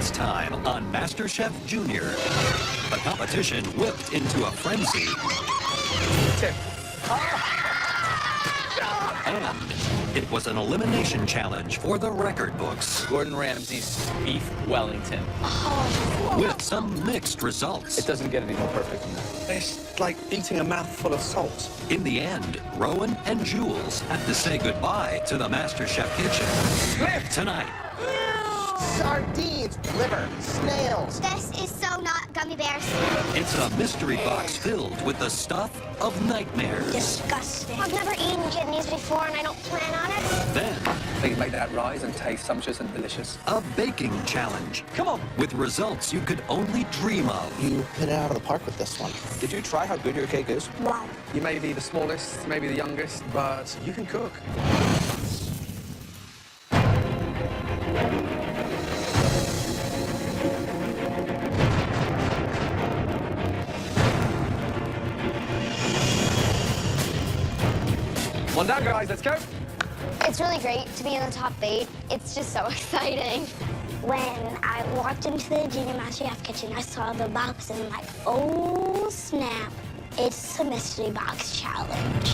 last time on Masterchef Junior. The competition whipped into a frenzy. And it was an elimination challenge for the record books. Gordon Ramsay's beef Wellington. With some mixed results. It doesn't get any more perfect than that. It's like eating a mouthful of salt. In the end, Rowan and Jules had to say goodbye to the Masterchef kitchen. Tonight. Sardines, liver, snails. This is so not gummy bears. It's a mystery box filled with the stuff of nightmares. Disgusting. I've never eaten kidneys before and I don't plan on it. Then, They can make that rise and taste sumptuous and delicious. a baking challenge. Come on. With results you could only dream of. You hit it out of the park with this one. Did you try how good your cake is? Wow. You may be the smallest, maybe the youngest, but you can cook. One down, guys, let's go. It's really great to be in the top 8. It's just so exciting. When I walked into the Junior Masterchef kitchen, I saw the box and I'm like, oh snap, it's a mystery box challenge.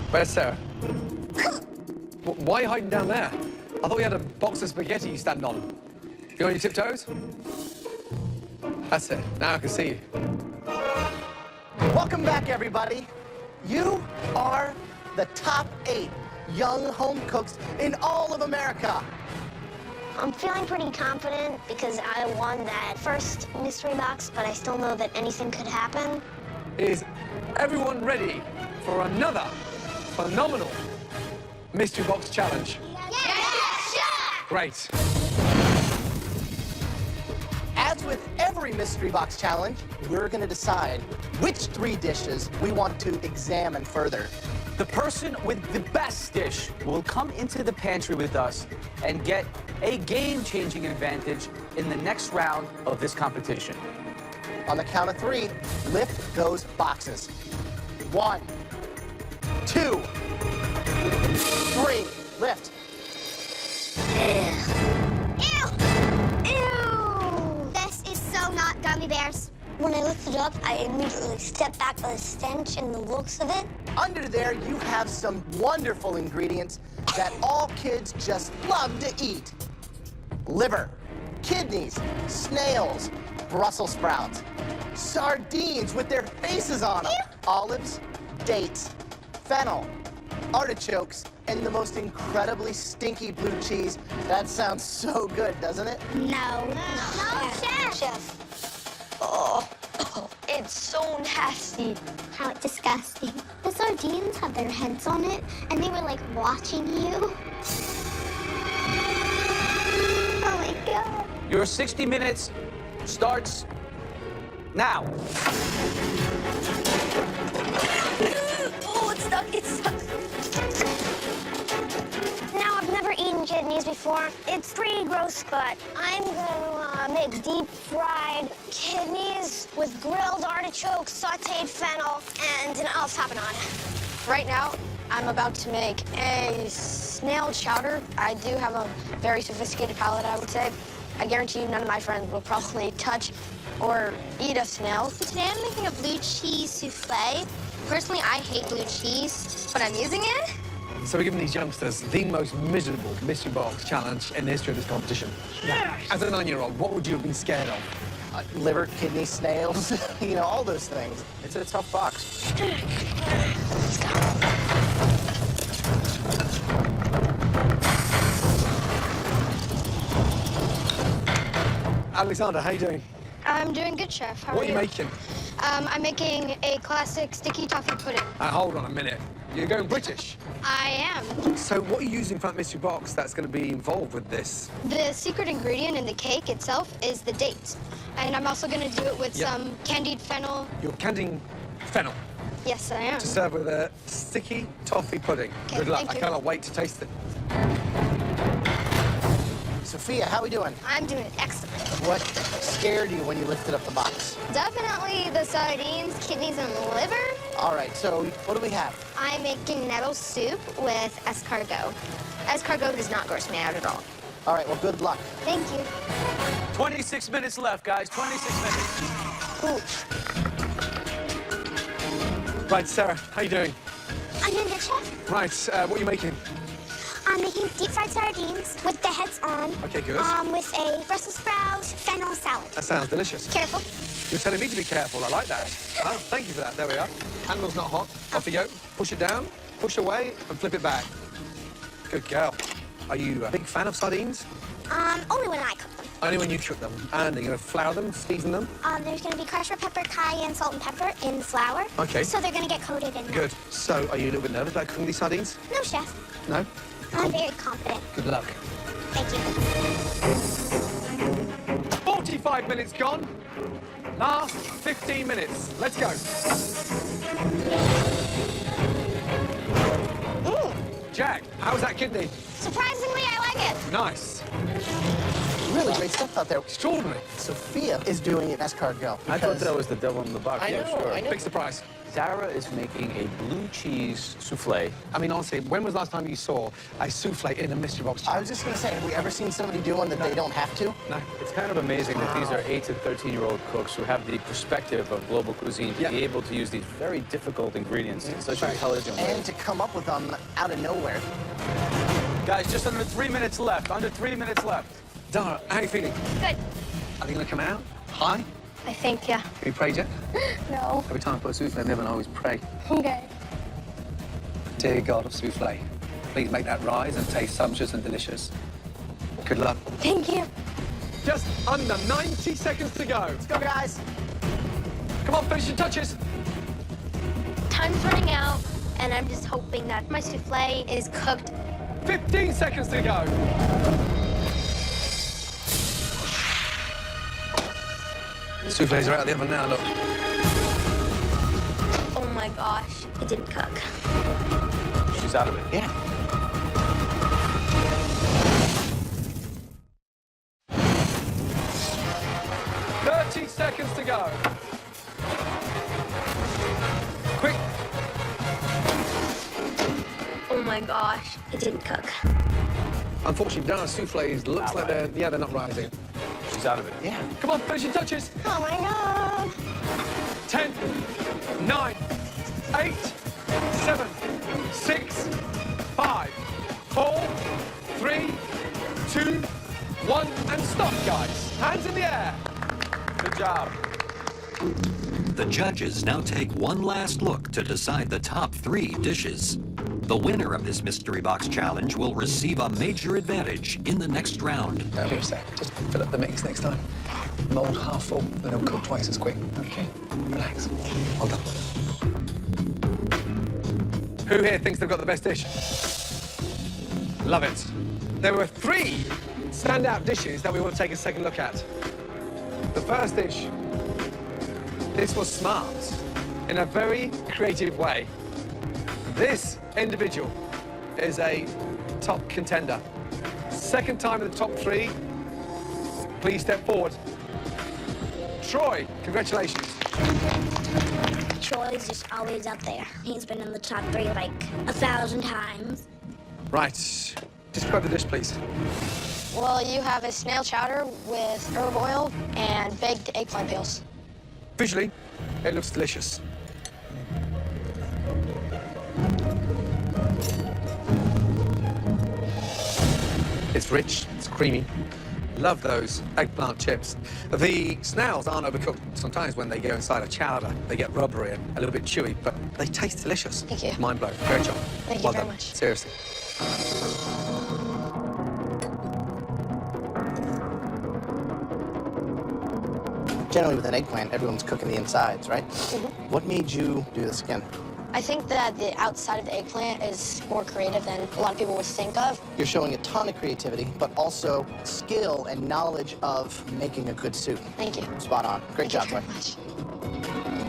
Where's Sarah? Why are you hiding down there? I thought we had a box of spaghetti you stand on. You on your tiptoes? That's it. Now I can see you. Welcome back, everybody. You are the top 8 young home cooks in all of America. I'm feeling pretty confident because I won that first mystery box, but I still know that anything could happen. Is everyone ready for another phenomenal mystery box challenge? Great. As with every mystery box challenge, we're going to decide which 3 dishes we want to examine further. The person with the best dish will come into the pantry with us and get a game-changing advantage in the next round of this competition. On the count of 3, lift those boxes. 1, 2, 3. Lift. Ew! Ew! This is so not gummy bears. When I lifted it up, I immediately stepped back with the stench and the looks of it. Under there, you have some wonderful ingredients that all kids just love to eat. Liver, kidneys, snails, Brussels sprouts, sardines with their faces on them, olives, dates, fennel, artichokes, and the most incredibly stinky blue cheese. That sounds so good, doesn't it? No, Chef. Oh, it's so nasty. How disgusting. The sardines had their heads on it, and they were like watching you. Oh my God. Your 60 minutes starts now. Oh, it's stuck, it's stuck. Now, I've never eaten kidneys before. It's pretty gross, but I'm gonna make deep fried kidneys with grilled artichokes, sauteed fennel, and an I'll top it on. Right now, I'm about to make a snail chowder. I do have a very sophisticated palate, I would say. I guarantee you none of my friends will probably touch or eat a snail. Today I'm making a blue cheese souffle. Personally, I hate blue cheese, but I'm using it. So we're giving these youngsters the most miserable mystery box challenge in the history of this competition. Now, as a 9-year-old, what would you have been scared of? Liver, kidney, snails, you know, all those things. It's a tough box. Alexander, how you doing? I'm doing good, Chef. How What are are you making? I'm making a classic sticky toffee pudding. Hold on a minute. You're going British. I am. So what are you using for that mystery box that's going to be involved with this? The secret ingredient in the cake itself is the dates. And I'm also going to do it with Yep. some candied fennel. You're candying fennel Yes, I am. to serve with a sticky toffee pudding. Okay, Good luck. thank I you. cannot wait to taste it. Sophia, how we doing? I'm doing excellent. What scared you when you lifted up the box? Definitely the sardines, kidneys, and liver. All right, so what do we have? I'm making nettle soup with escargot. Escargot does not gross me out at all. All right, well, good luck. Thank you. 26 minutes left, guys. 26 minutes. Ooh. Right, Sarah, how you doing? I'm doing good, chef. Right, what are you making? I'm making deep fried sardines with the heads on. Okay, good. With a Brussels sprout fennel salad. That sounds delicious. Careful. You're telling me to be careful. I like that. Oh, thank you for that. There we are. Handle's not hot. Off you go. Push it down, push away, and flip it back. Good girl. Are you a big fan of sardines? Only when I cook them. Only when you cook them. And are you going to flour them, season them? There's going to be crushed red pepper, cayenne, salt, and pepper in the flour. Okay. So they're going to get coated in Good. So, are you a little bit nervous about cooking these sardines? No, chef. No? I'm very confident. Good luck. Thank you. 45 minutes gone. Last 15 minutes. Let's go. Jack, how's that kidney? Surprisingly, I like it. Nice. Really great stuff out there. Extraordinary. Sophia is doing an escargot. I thought that was the devil in the box. I Yeah, know, sure. I know. Big surprise. Sarah is making a blue cheese souffle. I mean, honestly, when was the last time you saw a souffle in a mystery box? I was just going to say, have we ever seen somebody do one that they don't have to? No. It's kind of amazing that these are 8 to 13-year-old cooks who have the perspective of global cuisine to Yeah. be able to use these very difficult ingredients in such an intelligent way. And to come up with them out of nowhere. Guys, just under 3 minutes left. Under 3 minutes left. Dara, how are you feeling? Good. Are they going to come out high? I think, yeah. Have you prayed yet? No. Every time I put a souffle in the oven, I always pray. Okay. Dear God of souffle, please make that rise and taste sumptuous and delicious. Good luck. Thank you. Just under 90 seconds to go. Let's go, guys. Come on, finish your touches. Time's running out, and I'm just hoping that my souffle is cooked. 15 seconds to go. Souffles are out of the oven now, look. Oh my gosh, it didn't cook. She's out of it. Yeah. Seconds to go. Quick. Oh my gosh, it didn't cook. Unfortunately, Dara's souffles looks like they're not rising. She's out of it. Yeah. Come on, finish your touches. Oh my god. 10, 9, 8, 7, 6, 5, 4, 3, 2, 1, and stop, guys. Hands in the air. Good job. The judges now take one last look to decide the top 3 dishes. The winner of this mystery box challenge will receive a major advantage in the next round. Here a sec. Just fill up the mix next time. Mold half full, then it'll cook twice as quick. Okay, relax. Well done. Who here thinks they've got the best dish? Love it. There were 3 standout dishes that we want to take a second look at. The first dish. This was smart in a very creative way. This individual is a top contender. Second time in the top 3. Please step forward. Troy, congratulations. Troy's just always up there. He's been in the top 3 like 1,000 times. Right. Describe the dish, please. Well, you have a snail chowder with herb oil and baked eggplant peels. Visually, it looks delicious. It's rich, it's creamy. Love those eggplant chips. The snails aren't overcooked. Sometimes when they go inside a chowder, they get rubbery and a little bit chewy, but they taste delicious. Thank you. Mind blowing. Great job. Thank you Well very done. much. Seriously. Generally, with an eggplant, everyone's cooking the insides, right? Mm-hmm. What made you do this again? I think that the outside of the eggplant is more creative than a lot of people would think of. You're showing a ton of creativity, but also skill and knowledge of making a good soup. Thank you. Spot on. Great job, Thank Troy. you very much.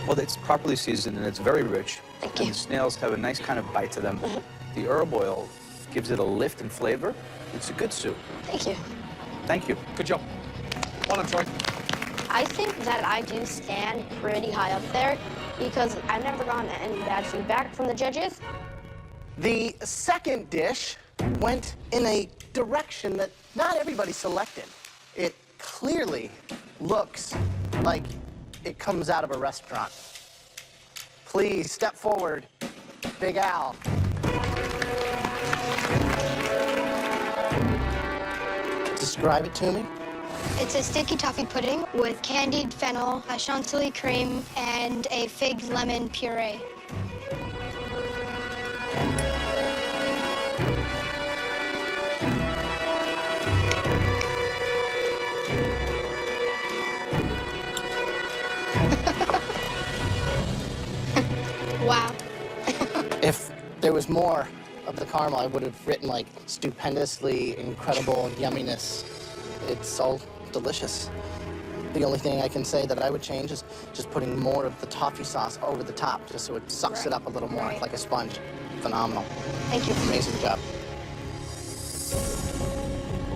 Well, it's properly seasoned and it's very rich. Thank And you. the snails have a nice kind of bite to them. The herb oil gives it a lift and flavor. It's a good soup. Thank you. Thank you. Good job. Well done, Troy. I think that I do stand pretty high up there because I've never gotten any bad feedback from the judges. The second dish went in a direction that not everybody selected. It clearly looks like it comes out of a restaurant. Please step forward, Big Al. Describe it to me. It's a sticky toffee pudding with candied fennel, a chantilly cream, and a fig lemon puree. Wow. If there was more of the caramel, I would have written like stupendously incredible yumminess. It's all delicious. The only thing I can say that I would change is just putting more of the toffee sauce over the top, just so it sucks it up a little more, like a sponge. Phenomenal. Thank you. Amazing job.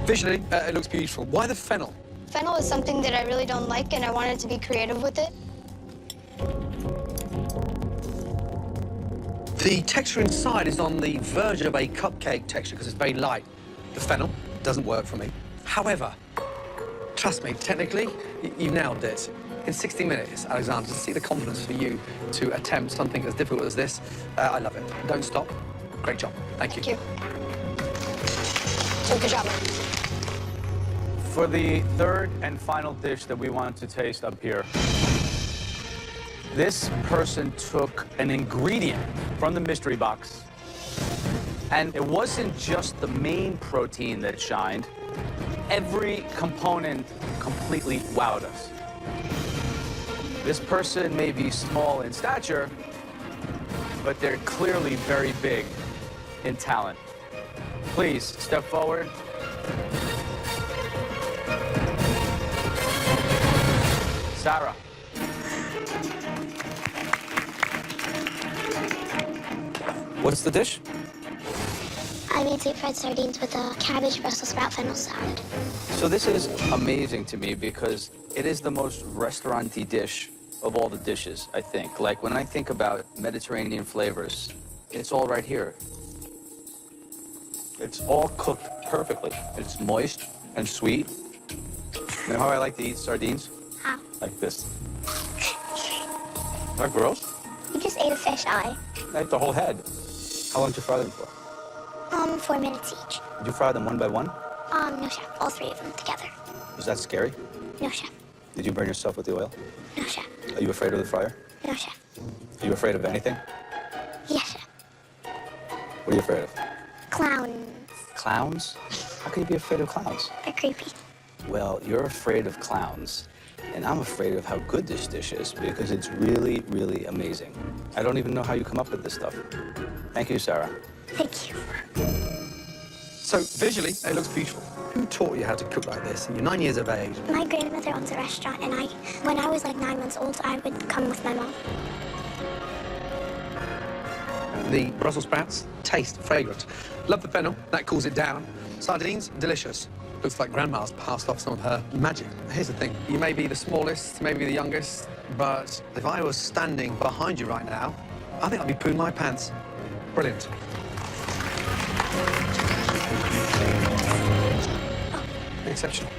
Visually, it looks beautiful. Why the fennel? Fennel is something that I really don't like, and I wanted to be creative with it. The texture inside is on the verge of a cupcake texture because it's very light. The fennel doesn't work for me. However, trust me, technically, you nailed it. In 60 minutes, Alexander, to see the confidence for you to attempt something as difficult as this, I love it. Don't stop. Great job. Thank you. Thank you. Good job. For the third and final dish that we want to taste up here, this person took an ingredient from the mystery box, and it wasn't just the main protein that shined. Every component completely wowed us. This person may be small in stature, but they're clearly very big in talent. Please step forward. Sarah. What's the dish? I made sweet fried sardines with a cabbage Brussels sprout fennel salad. So this is amazing to me because it is the most restaurant-y dish of all the dishes, I think. Like when I think about Mediterranean flavors, it's all right here. It's all cooked perfectly. It's moist and sweet. You know how I like to eat sardines? How? Like this. Is that gross? You just ate a fish eye. I ate the whole head. How long did you fry them for? 4 minutes each. Did you fry them one by one? No, chef. All 3 of them together. Was that scary? No, chef. Did you burn yourself with the oil? No, chef. Are you afraid of the fryer? No, chef. Are you afraid of anything? Yes, chef. What are you afraid of? Clowns. Clowns? How can you be afraid of clowns? They're creepy. Well, you're afraid of clowns, and I'm afraid of how good this dish is because it's really, really amazing. I don't even know how you come up with this stuff. Thank you, Sarah. Thank you. So visually, it looks beautiful. Who taught you how to cook like this? And you're 9 years of age. My grandmother owns a restaurant, and when I was like 9 months old, I would come with my mom. The Brussels sprouts taste fragrant. Love the fennel, that cools it down. Sardines, delicious. Looks like Grandma's passed off some of her magic. Here's the thing, you may be the smallest, maybe the youngest, but if I was standing behind you right now, I think I'd be pooing my pants. Brilliant. Exceptional.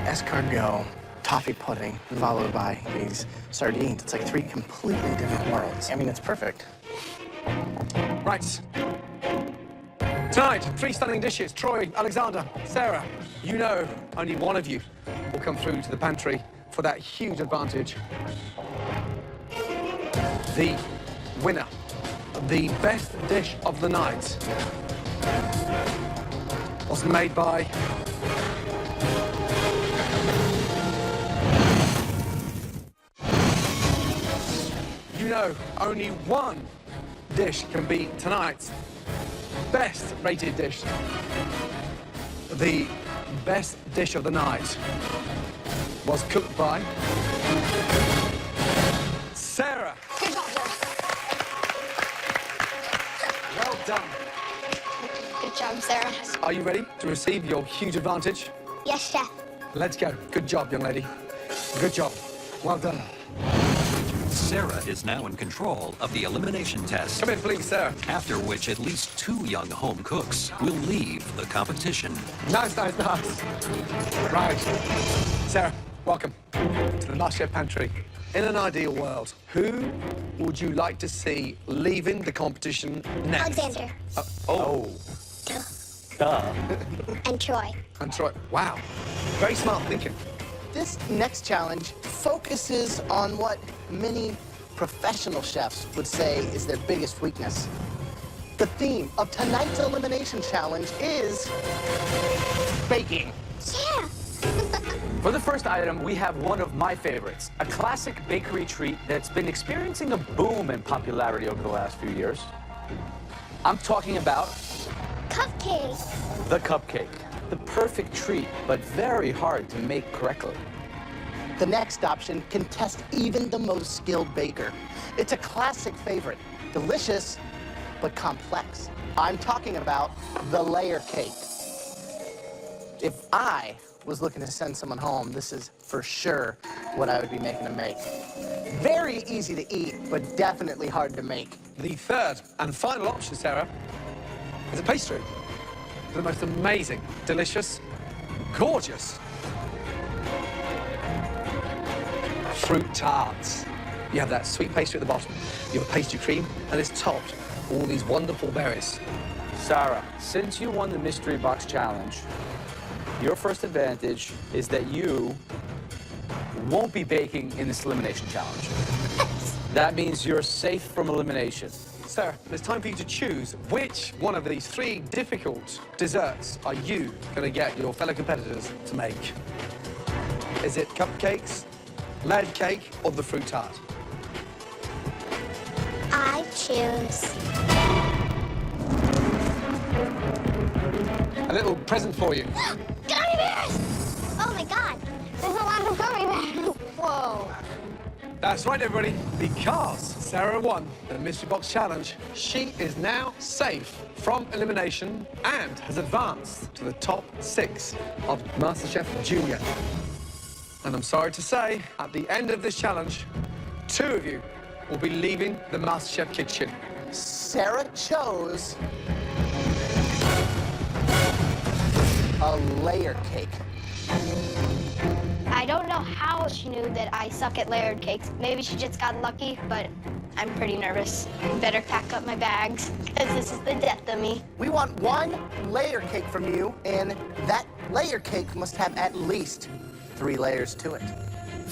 Escargot, toffee pudding, followed by these sardines. It's like 3 completely different worlds. I mean, it's perfect. Right. Tonight, 3 stunning dishes. Troy, Alexander, Sarah. You know only one of you will come through to the pantry for that huge advantage. The winner, the best dish of the night, was made by you know only one dish can be tonight's best rated dish. The best dish of the night was cooked by Sarah. Good job, sir. Well done. Good job, Sarah. Are you ready to receive your huge advantage? Yes, chef. Let's go. Good job, young lady. Good job. Well done. Sarah is now in control of the elimination test, Come in, please, Sarah. after which at least 2 young home cooks will leave the competition. Nice. Right. Sarah, welcome to the Masterchef pantry. In an ideal world, who would you like to see leaving the competition next? Alexander. Oh. Duh. And Troy. And Troy. Wow. Very smart thinking. This next challenge focuses on what many professional chefs would say is their biggest weakness. The theme of tonight's elimination challenge is baking. Yeah. For the first item, we have one of my favorites, a classic bakery treat that's been experiencing a boom in popularity over the last few years. I'm talking about Cupcake. the cupcake. The perfect treat, but very hard to make correctly. The next option can test even the most skilled baker. It's a classic favorite, delicious, but complex. I'm talking about the layer cake. If I was looking to send someone home, this is for sure what I would be making them make. Very easy to eat, but definitely hard to make. The third and final option, Sarah, is a pastry. The most amazing, delicious, gorgeous fruit tarts. You have that sweet pastry at the bottom, you have a pastry cream, and it's topped with all these wonderful berries. Sarah, since you won the Mystery Box Challenge, your first advantage is that you won't be baking in this elimination challenge. That means you're safe from elimination. Sarah, it's time for you to choose which one of these 3 difficult desserts are you going to get your fellow competitors to make. Is it cupcakes, layered cake, or the fruit tart? I choose. A little present for you. Gummy bears! Oh my god, there's a lot of gummy bears. Whoa. That's right, everybody. Because Sarah won the Mystery Box Challenge, she is now safe from elimination and has advanced to the top 6 of MasterChef Junior. And I'm sorry to say, at the end of this challenge, 2 of you will be leaving the MasterChef kitchen. Sarah chose a layer cake. I don't know how she knew that I suck at layered cakes. Maybe she just got lucky, but I'm pretty nervous. Better pack up my bags, because this is the death of me. We want 1 layer cake from you, and that layer cake must have at least 3 layers to it.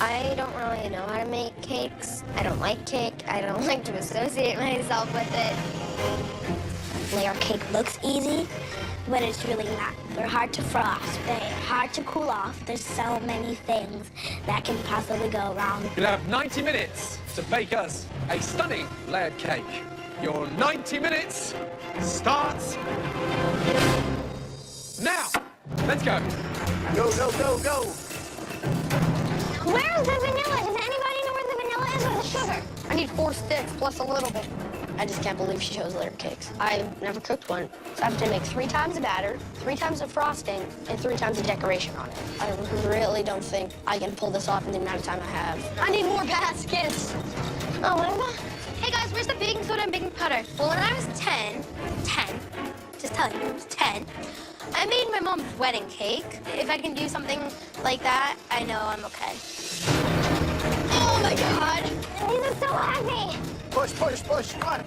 I don't really know how to make cakes. I don't like cake. I don't like to associate myself with it. Layer cake looks easy, but it's really not. They're hard to frost. They're hard to cool off. There's so many things that can possibly go wrong. You'll have 90 minutes to bake us a stunning layered cake. Your 90 minutes starts now. Let's go. Go, go, go, go! Where's the vanilla? Does anybody know where the vanilla is or the sugar? I need 4 sticks plus a little bit. I just can't believe she chose layered cakes. I've never cooked one. So I have to make 3 times the batter, 3 times the frosting, and 3 times the decoration on it. I really don't think I can pull this off in the amount of time I have. I need more baskets. Oh, what about? Hey guys, where's the baking soda and baking powder? Well, when I was 10, just telling you, I was 10, I made my mom's wedding cake. If I can do something like that, I know I'm okay. Oh my God. These are so heavy. Push, push, push, come on.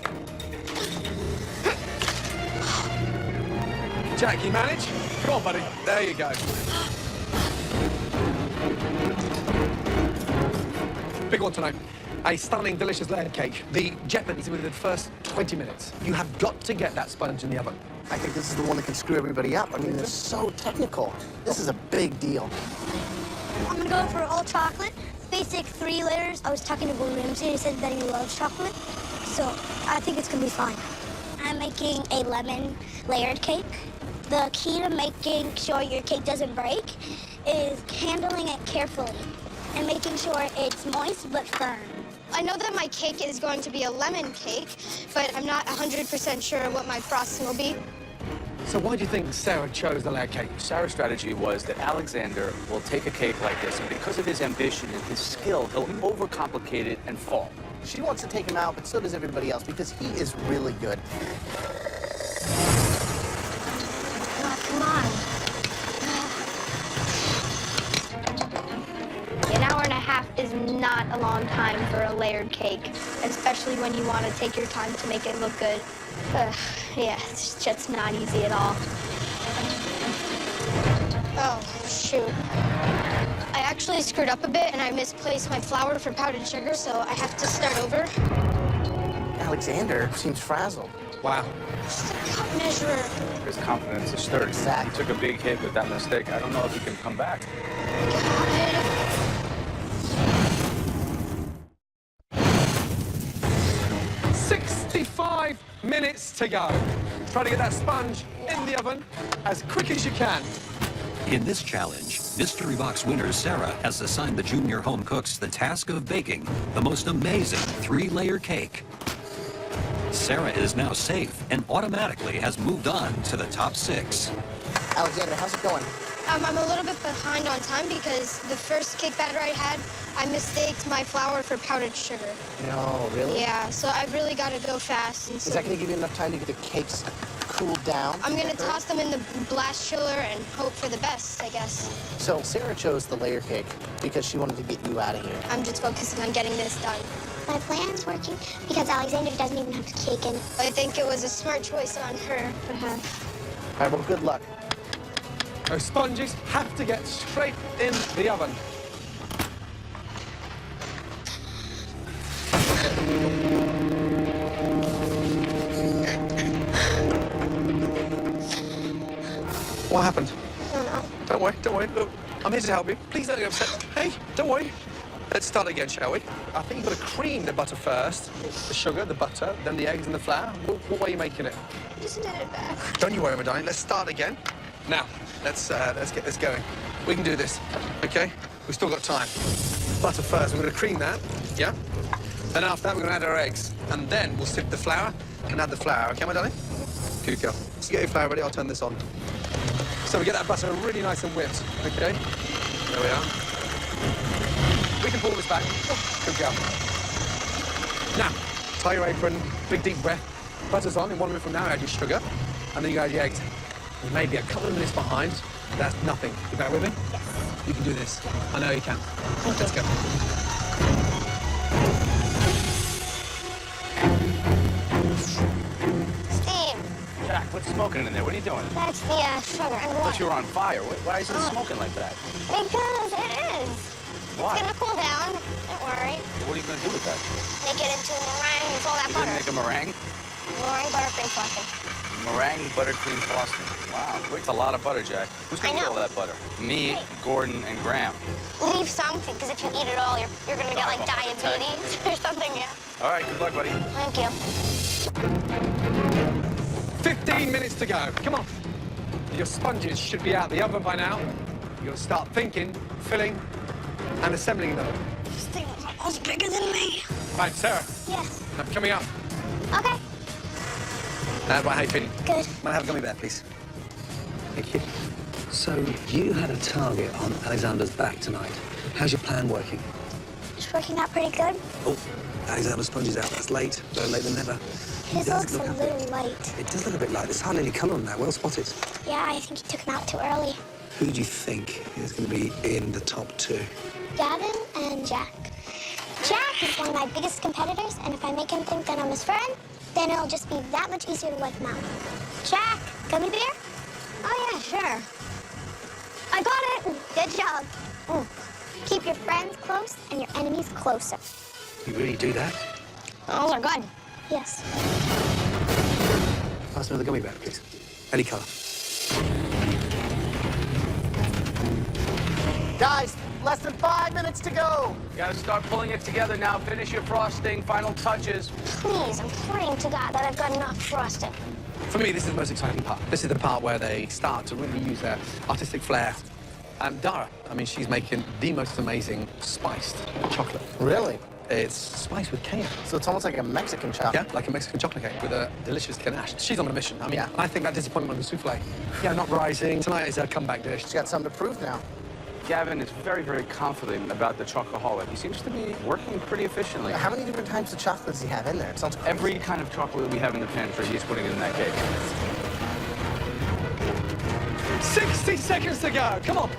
Jack, you manage? Come on, buddy. There you go. Big one tonight. A stunning, delicious layered cake. The jetman is within the first 20 minutes. You have got to get that sponge in the oven. I think this is the one that can screw everybody up. I mean, they're so technical. This is a big deal. I'm gonna go for all chocolate. Basic 3 layers. I was talking to Will Ramsey and he said that he loves chocolate. So I think it's gonna be fine. I'm making a lemon layered cake. The key to making sure your cake doesn't break is handling it carefully and making sure it's moist but firm. I know that my cake is going to be a lemon cake, but I'm not 100% sure what my frosting will be. So why do you think Sarah chose the layer cake? Sarah's strategy was that Alexander will take a cake like this, and because of his ambition and his skill, he'll overcomplicate it and fall. She wants to take him out, but so does everybody else because he is really good. Come on. An hour and a half is not a long time for a layered cake, especially when you want to take your time to make it look good. Yeah, it's just not easy at all. Oh, shoot. I actually screwed up a bit and I misplaced my flour for powdered sugar, so I have to start over. Alexander seems frazzled. Wow. Just a cup measurer. His confidence is stirred. Exactly. He took a big hit with that mistake. I don't know if he can come back. Got it. 65 minutes to go. Try to get that sponge in the oven as quick as you can. In this challenge, Mystery Box winner Sarah has assigned the junior home cooks the task of baking the most amazing 3-layer cake. Sarah is now safe and automatically has moved on to the top 6. Alexander, how's it going? I'm a little bit behind on time because the first cake batter I had, I mistaked my flour for powdered sugar. No, really? Yeah, so I've really got to go fast. And Is so that going to give you enough time to get the cakes cooled down? I'm going to toss them in the blast chiller and hope for the best, I guess. So Sarah chose the layer cake because she wanted to get you out of here. I'm just focusing on getting this done. My plan's working because Alexander doesn't even have the cake in. I think it was a smart choice on her. All right, well, good luck. Those sponges have to get straight in the oven. What happened? Don't worry, don't worry. Look, I'm here to help you. Please don't get upset. Hey, don't worry. Let's start again, shall we? I think you've got to cream the butter first. The sugar, the butter, then the eggs and the flour. What way are you making it? Just did it back. Don't you worry, my darling. Let's start again. Now, let's get this going. We can do this, okay? We've still got time. Butter first. We're going to cream that, yeah? Then after that, we're going to add our eggs. And then we'll sift the flour and add the flour, okay, my darling? Good girl. So get your flour ready. I'll turn this on. So we get that butter really nice and whipped, okay? There we are. We can pull this back. Good girl. Now, tie your apron, big deep breath. Butter's on. In 1 minute from now, add your sugar. And then you add your eggs. You may be a couple of minutes behind. That's nothing. You bear with me? Yes. You can do this. I know you can. Let's go. Steve, Jack, what's smoking in there? What are you doing? that's the sugar and I thought water. you were on fire. Why is it smoking like that? Because it is. Why? It's gonna cool down. Don't worry. What are you going to do with that? Make it into a meringue with all that You gonna butter. make a meringue? Meringue buttercream frosting. Meringue buttercream frosting. Wow, that's a lot of butter, Jack. Who's going I to eat know. all that butter? Me, Gordon, and Graham. Leave some, because if you eat it all, you're gonna get like diabetes or something, yeah. All right, good luck, buddy. Thank you. 15 minutes to go. Come on. Your sponges should be out the oven by now. You've got to start thinking, filling, and assembling them. This thing is almost bigger than me. Right, Sarah, Yes. I'm coming up. Okay. Right, how you feeling? Good. May I have a gummy bear, please? Thank you. So, you had a target on Alexander's back tonight. How's your plan working? It's working out pretty good. Oh, Alexander's sponge is out. That's late. Better late than never. He His does looks a look little light. It does look a bit light. There's hardly any colour on that. Well spotted. Yeah, I think he took him out too early. Who do you think is going to be in the top 2? Gavin and Jack. Jack is one of my biggest competitors, and if I make him think that I'm his friend, then it'll just be that much easier to wipe him out. Jack, gummy bear? Oh, yeah, sure. I got it. Good job. Keep your friends close and your enemies closer. You really do that? Those are good. Yes. Pass me the gummy bear, please. Any colour. Guys, less than 5 minutes to go. You got to start pulling it together now. Finish your frosting. Final touches. Please, I'm praying to God that I've got enough frosting. For me, this is the most exciting part. This is the part where they start to really use their artistic flair. Dara, I mean, she's making the most amazing spiced chocolate. Really? It's spiced with cayenne. So it's almost like a Mexican chocolate. Yeah, like a Mexican chocolate cake with a delicious ganache. She's on a mission. I mean, Yeah. I think that disappointment was souffle. Yeah, not rising. Tonight is a comeback dish. She's got something to prove now. Gavin is very, very confident about the chocoholic. He seems to be working pretty efficiently. How many different types of chocolate does he have in there? It sounds crazy. Every kind of chocolate that we have in the pantry, he's putting it in that cake. 60 seconds to go. Come on.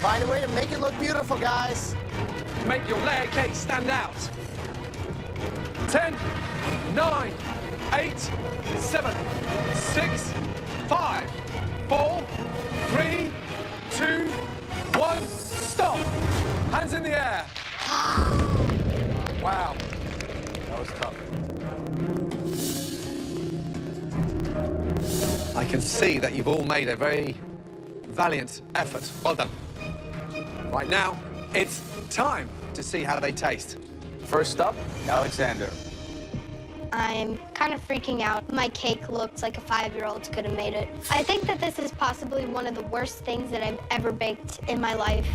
Find a way to make it look beautiful, guys. Make your layer cake stand out. 10, 9, 8, 7, 6, 5, 4, 3, 2, 1, stop. Hands in the air. Wow. That was tough. I can see that you've all made a very valiant effort. Well done. Right now, it's time to see how they taste. First up, Alexander. I'm kind of freaking out. My cake looks like a 5-year-old could have made it. I think that this is possibly one of the worst things that I've ever baked in my life.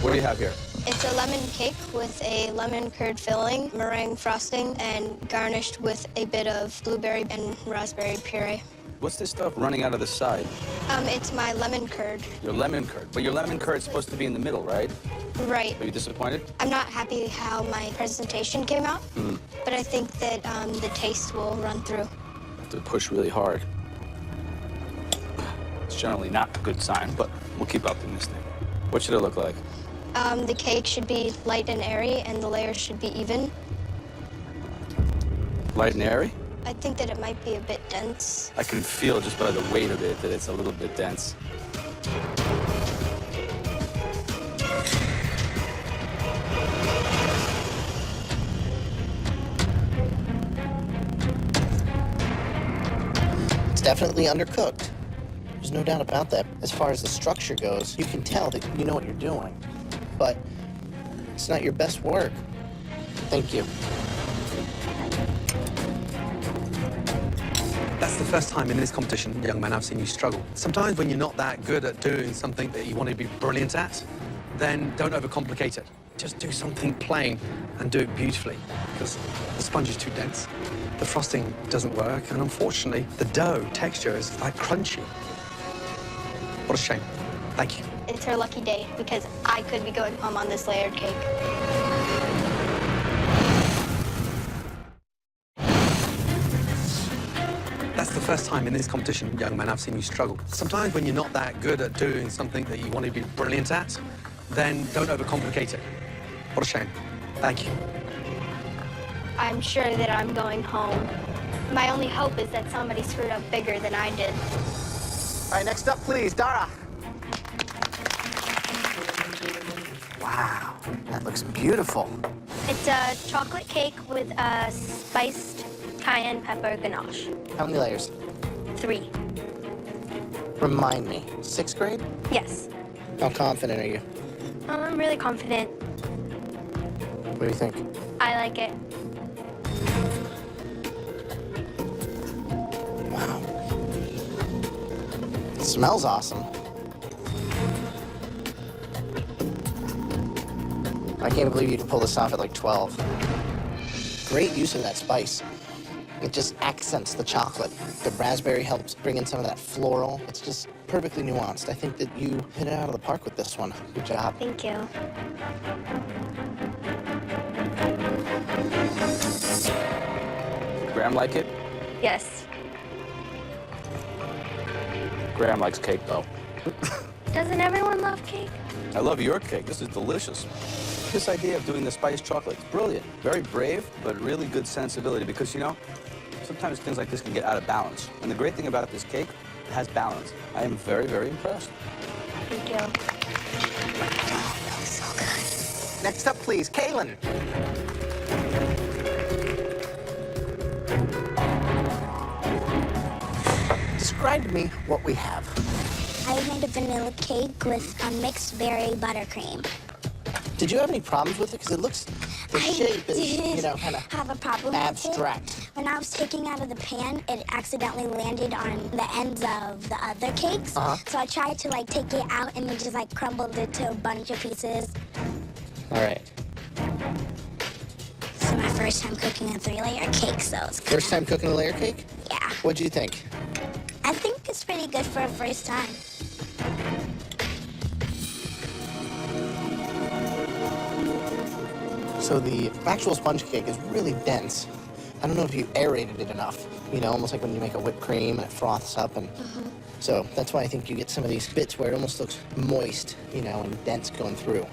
What do you have here? It's a lemon cake with a lemon curd filling, meringue frosting, and garnished with a bit of blueberry and raspberry puree. What's this stuff running out of the side? It's my lemon curd. Your lemon curd. But your lemon curd's supposed to be in the middle, right? Right. Are you disappointed? I'm not happy how my presentation came out, but I think that the taste will run through. Have to push really hard. It's generally not a good sign, but we'll keep optimistic. What should it look like? The cake should be light and airy, and the layers should be even. Light and airy? I think that it might be a bit dense. I can feel just by the weight of it that it's a little bit dense. It's definitely undercooked. There's no doubt about that. As far as the structure goes, you can tell that you know what you're doing. But it's not your best work. Thank you. That's the first time in this competition, young man, I've seen you struggle. Sometimes when you're not that good at doing something that you want to be brilliant at, then don't overcomplicate it. Just do something plain and do it beautifully, because the sponge is too dense, the frosting doesn't work, and unfortunately, the dough texture is like crunchy. What a shame. Thank you. It's her lucky day because I could be going home on this layered cake. That's the first time in this competition, young man, I've seen you struggle. Sometimes when you're not that good at doing something that you want to be brilliant at, then don't overcomplicate it. What a shame. Thank you. I'm sure that I'm going home. My only hope is that somebody screwed up bigger than I did. All right, next up, please, Dara. Wow, that looks beautiful. It's a chocolate cake with a spiced cayenne pepper ganache. How many layers? 3. Remind me, 6th grade? Yes. How confident are you? I'm really confident. What do you think? I like it. Wow. It smells awesome. I can't believe you could pull this off at like 12. Great use of that spice. It just accents the chocolate. The raspberry helps bring in some of that floral. It's just perfectly nuanced. I think that you hit it out of the park with this one. Good job. Thank you. Graham like it? Yes. Graham likes cake, though. Doesn't everyone love cake? I love your cake. This is delicious. This idea of doing the spiced chocolate is brilliant. Very brave, but really good sensibility because, you know, sometimes things like this can get out of balance. And the great thing about this cake, it has balance. I am very, very impressed. Thank you. Oh, that was so good. Next up, please, Kaylin. Describe to me what we have. I made a vanilla cake with a mixed berry buttercream. Did you have any problems with it? Because it looks, the shape is, you know, kind have a problem abstract. with it. When I was taking out of the pan, it accidentally landed on the ends of the other cakes. So I tried to like take it out and it just like crumbled into a bunch of pieces. All right. first time cooking a 3-layer cake, so it's First time cooking a layer cake? Yeah. What'd you think? I think it's pretty good for a first time. So the actual sponge cake is really dense. I don't know if you aerated it enough, you know, almost like when you make a whipped cream and it froths up. And so that's why I think you get some of these bits where it almost looks moist, you know, and dense going through.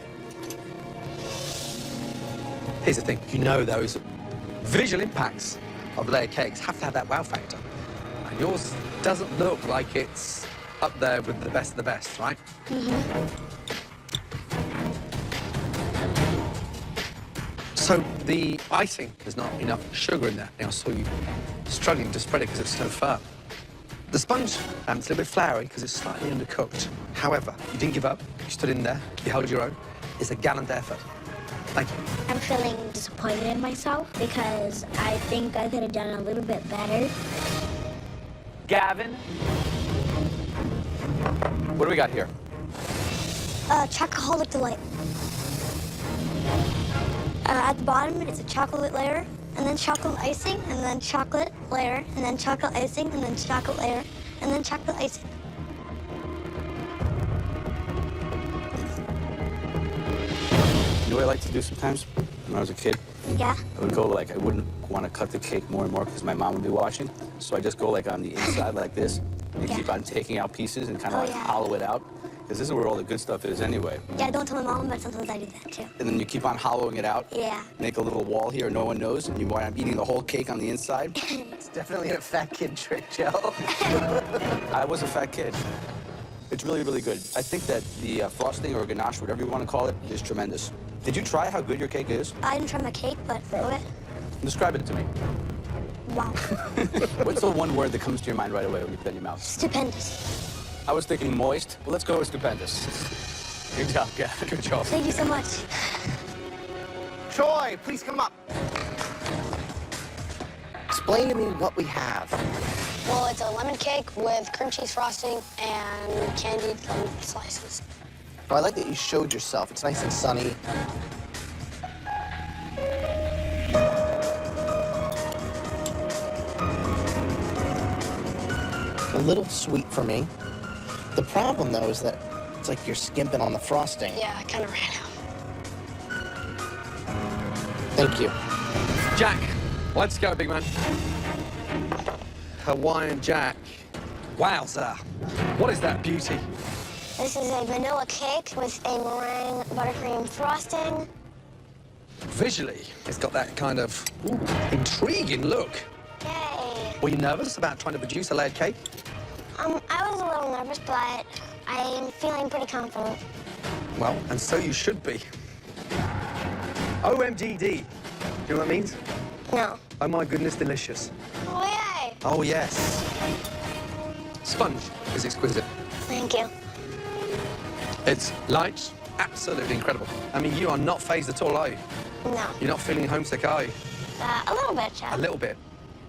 Here's the thing, you know those visual impacts of layered cakes have to have that wow factor. And yours doesn't look like it's up there with the best of the best, right? So the icing, there's not enough sugar in there. I saw you struggling to spread it because it's so firm. The sponge, it's a little bit floury because it's slightly undercooked. However, you didn't give up. You stood in there. You held your own. It's a gallant effort. Thank you. I'm feeling disappointed in myself because I think I could have done a little bit better. Gavin, what do we got here? Chocoholic Delight. At the bottom, it's a chocolate layer, and then chocolate icing, and then chocolate layer, and then chocolate icing, and then chocolate layer, and then chocolate icing. You know what I like to do sometimes when I was a kid? Yeah? I would go like, I wouldn't want to cut the cake more and more because my mom would be watching. So I just go like on the inside like this and keep on taking out pieces and kind of hollow it out. Because this is where all the good stuff is anyway. Yeah, don't tell my mom, but sometimes I do that too. And then you keep on hollowing it out. Yeah. Make a little wall here, no one knows, and you wind up eating the whole cake on the inside. It's definitely a fat kid trick, Joe. I was a fat kid. It's really, really good. I think that the frosting or ganache, whatever you want to call it, is tremendous. Did you try how good your cake is? I didn't try my cake, but throw it. Describe it to me. Wow. What's the one word that comes to your mind right away when you put it in your mouth? Stupendous. I was thinking moist. Well, let's go with stupendous. Good job, Gavin. Good job. Thank you so much. Troy, please come up. Explain to me what we have. Well, it's a lemon cake with cream cheese frosting and candied lemon slices. Oh, I like that you showed yourself. It's nice and sunny. A little sweet for me. The problem, though, is that it's like you're skimping on the frosting. Yeah, I kind of ran out. Thank you. Jack, let's go, big man. Hawaiian Jack. Wowza. What is that beauty? This is a vanilla cake with a meringue buttercream frosting. Visually, it's got that kind of intriguing look. Yay. Were you nervous about trying to produce a layered cake? I was a little nervous, but I am feeling pretty confident. Well, and so you should be. OMGD. Do you know what that means? No. Oh my goodness, delicious. Oh, yay. Oh, yes. Sponge is exquisite. Thank you. It's light, absolutely incredible. I mean, you are not phased at all, are you? No. You're not feeling homesick, are you? A little bit, Chad. A little bit.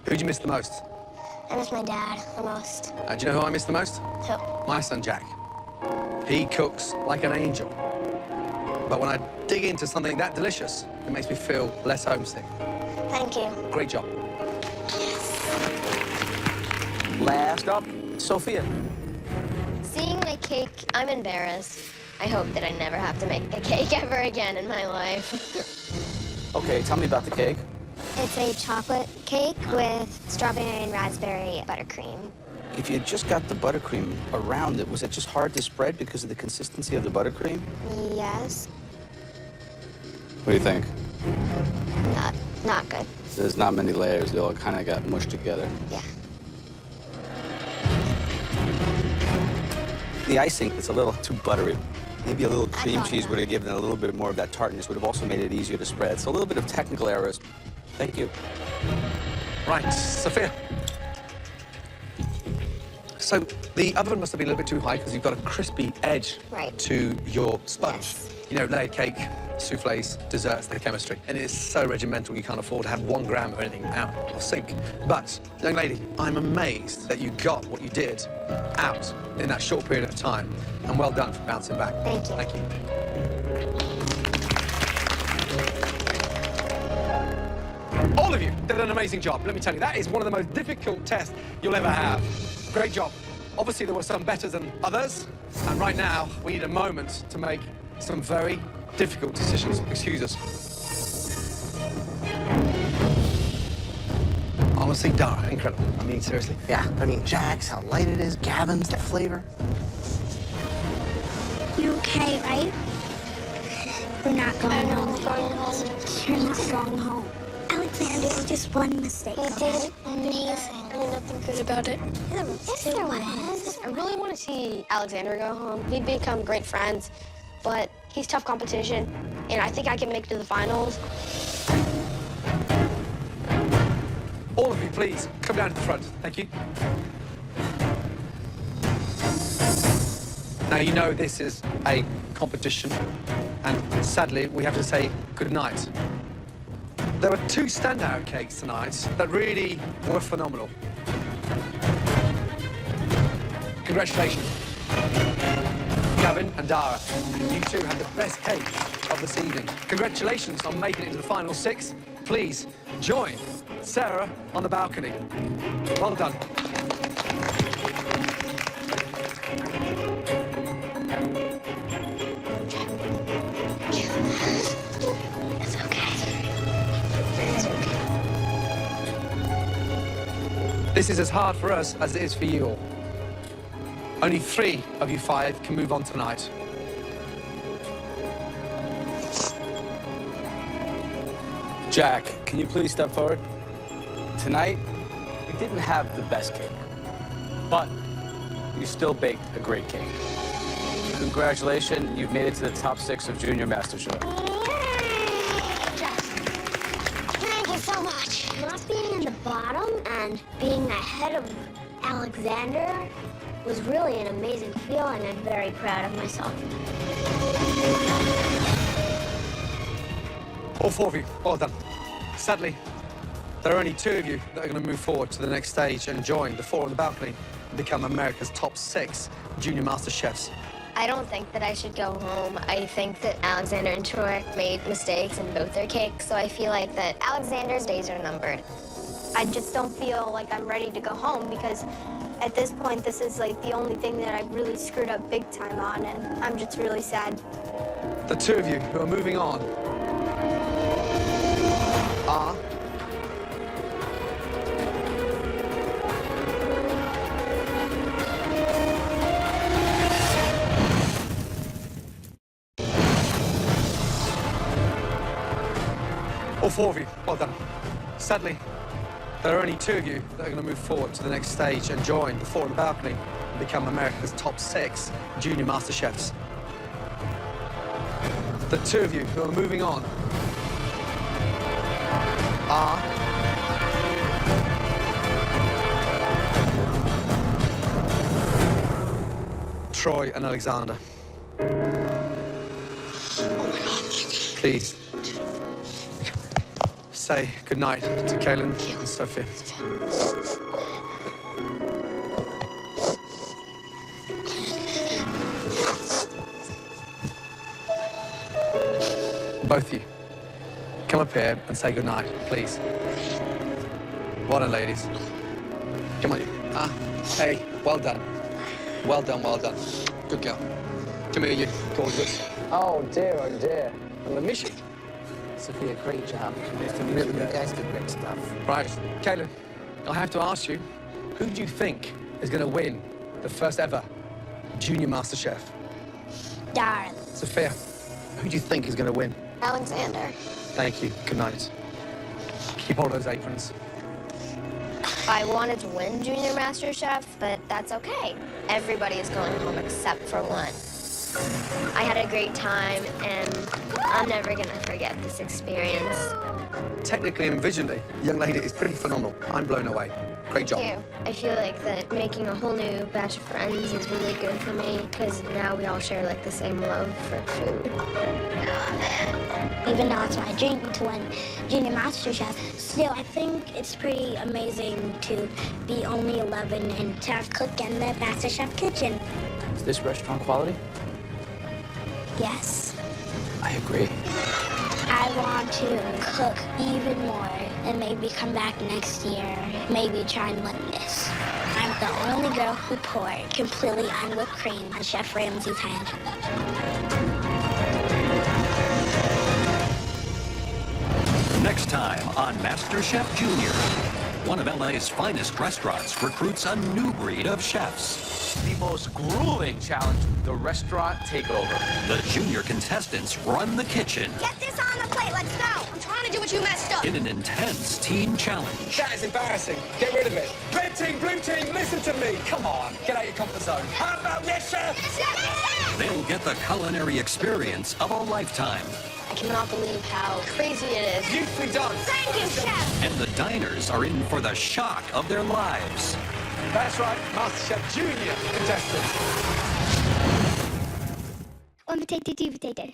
Who do you miss the most? I miss my dad the most. Do you know who I miss the most? Who? My son, Jack. He cooks like an angel. But when I dig into something that delicious, it makes me feel less homesick. Thank you. Great job. Last up, Sophia. Seeing my cake, I'm embarrassed. I hope that I never have to make a cake ever again in my life. Okay, tell me about the cake. It's a chocolate cake with strawberry and raspberry buttercream. If you had just got the buttercream around it, was it just hard to spread because of the consistency of the buttercream? Yes. What do you think? Not good. There's not many layers. They all kind of got mushed together. Yeah. The icing is a little too buttery. Maybe a little cream thought cheese that. would have given it a little bit more of that tartness, would have also made it easier to spread. So a little bit of technical errors. Thank you. Right, Sophia. So the oven must have been a little bit too high because you've got a crispy edge Right. to your sponge. Yes. You know, layered cake, souffles, desserts, the chemistry. And it is so regimental you can't afford to have 1 gram of anything out of sync. But, young lady, I'm amazed that you got what you did out in that short period of time. And well done for bouncing back. Thank you. Thank you. All of you did an amazing job. Let me tell you, that is one of the most difficult tests you'll ever have. Great job. Obviously, there were some better than others. And right now, we need a moment to make some very difficult decisions. Excuse us. Honestly, Dara, incredible. I mean, seriously. Yeah, I mean, Jack's, how light it is, Gavin's, the flavor. You okay, right? We're not going home. You're not going home. Alexander, it was just one mistake. He did amazing. There's nothing good about it. Yes, there was. I really want to see Alexander go home. We've become great friends, but he's tough competition, and I think I can make it to the finals. All of you, please, come down to the front. Thank you. Now, you know this is a competition, and sadly, we have to say good night. There were two standout cakes tonight that really were phenomenal. Congratulations. Gavin and Dara, you two had the best cake of this evening. Congratulations on making it into the final 6. Please join Sarah on the balcony. Well done. It's okay. This is as hard for us as it is for you all. Only 3 of you 5 can move on tonight. Jack, can you please step forward? Tonight, we didn't have the best cake, but you still baked a great cake. Congratulations, you've made it to the top 6 of Junior Masterchef. Thank you so much. Not being in the bottom and being ahead of Alexander was really an amazing feeling. I'm very proud of myself. All 4 of you, well done. Sadly, there are only 2 of you that are going to move forward to the next stage and join the 4 on the balcony and become America's top 6 Junior Master Chefs. I don't think that I should go home. I think that Alexander and Troy made mistakes in both their cakes, so I feel like that Alexander's days are numbered. I just don't feel like I'm ready to go home because at this point, this is like the only thing that I've really screwed up big time on, and I'm just really sad. The 2 of you who are moving on are all 4 of you, well done. Sadly, there are only 2 of you that are going to move forward to the next stage and join the 4 on the balcony and become America's top 6 Junior Master Chefs. The 2 of you who are moving on are Troy and Alexander. Please say goodnight to Kaylin and Sophia. Both of you, come up here and say goodnight, please. Well done, ladies. Come on, you. Hey, well done. Well done, well done. Good girl. Come here, you. Gorgeous. Oh dear, I'm gonna miss you. Sophia, great job. Really, you guys did great stuff. Right, Kaylin, I have to ask you, who do you think is gonna win the first ever Junior Master Chef? Darn. Sophia, who do you think is gonna win? Alexander. Thank you. Good night. Keep all those aprons. I wanted to win Junior Master Chef, but that's okay. Everybody is going home except for one. I had a great time, and I'm never gonna forget this experience. Technically and visually, young lady is pretty phenomenal. I'm blown away. Great job. Thank you. I feel like that making a whole new batch of friends is really good for me, because now we all share like the same love for food. Even though it's my dream to win Junior Master Chef, still I think it's pretty amazing to be only 11 and to cook in the Master Chef kitchen. Is this restaurant quality? Yes. I agree. I want to cook even more and maybe come back next year, maybe try and win this. I'm the only girl who poured completely unwhipped cream on Chef Ramsay's head. Next time on MasterChef Junior, one of LA's finest restaurants recruits a new breed of chefs. The most grueling challenge, the restaurant takeover. The junior contestants run the kitchen Get this on the plate, let's go. I'm trying to do what you messed up. in an intense team challenge. That is embarrassing. Get rid of it. Red team, blue team, listen to me. Come on, get out your comfort zone. How about yes, chef? They'll get the culinary experience of a lifetime. I cannot believe how crazy it is. Beautifully done. Thank you, Chef. And the diners are in for the shock of their lives. That's right, MasterChef Junior contestants. 1 potato, 2 potato.